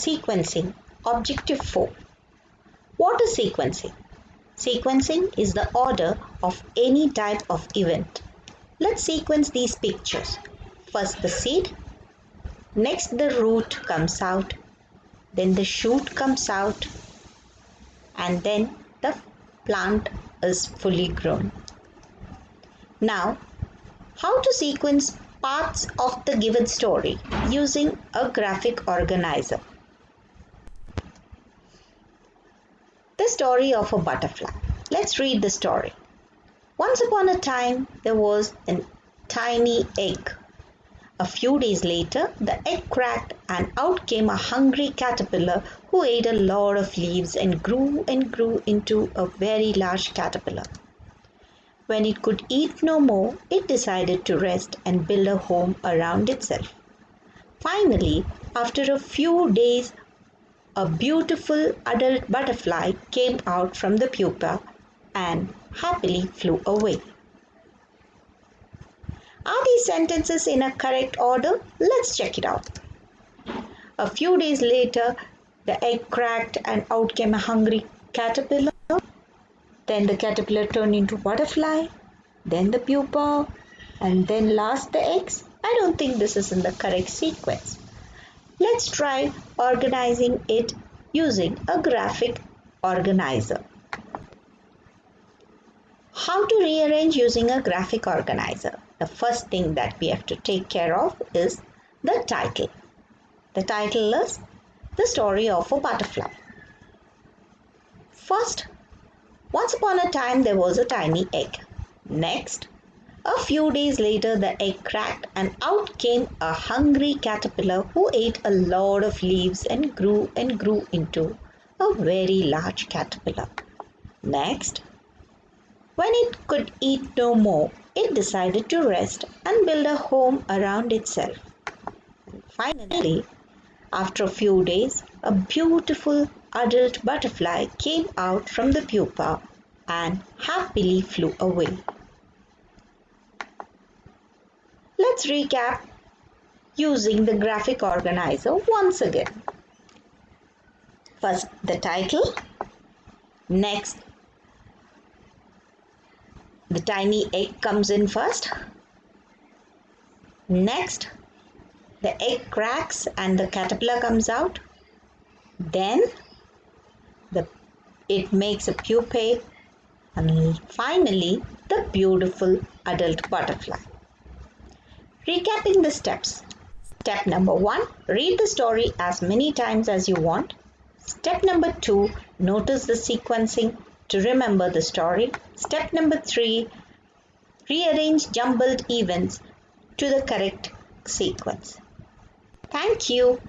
Sequencing, Objective 4. What is sequencing? Sequencing is the order of any type of event. Let's sequence these pictures. First the seed, next the root comes out, then the shoot comes out, and then the plant is fully grown. Now, how to sequence parts of the given story using a graphic organizer. The story of a butterfly. Let's read the story. Once upon a time, there was a tiny egg. A few days later, the egg cracked and out came a hungry caterpillar who ate a lot of leaves and grew into a very large caterpillar. When it could eat no more, it decided to rest and build a home around itself. Finally, after a few days, a beautiful adult butterfly came out from the pupa and happily flew away. Are these sentences in a correct order? Let's check it out. A few days later, the egg cracked and out came a hungry caterpillar. Then the caterpillar turned into butterfly, then the pupa, and then last the eggs. I don't think this is in the correct sequence. Let's try organizing it using a graphic organizer. How to rearrange using a graphic organizer? The first thing that we have to take care of is the title. The title is The Story of a Butterfly. First, once upon a time there was a tiny egg. Next, a few days later the egg cracked and out came a hungry caterpillar who ate a lot of leaves and grew into a very large caterpillar. Next, when it could eat no more, it decided to rest and build a home around itself. And finally, after a few days, a beautiful adult butterfly came out from the pupa and happily flew away. Let's recap using the graphic organizer once again. First, the title. Next, the tiny egg comes in first. Next, the egg cracks and the caterpillar comes out. Then, it makes a pupae. And finally, the beautiful adult butterfly. Recapping the steps. Step number 1, read the story as many times as you want. Step number 2, notice the sequencing to remember the story. Step number 3, rearrange jumbled events to the correct sequence. Thank you.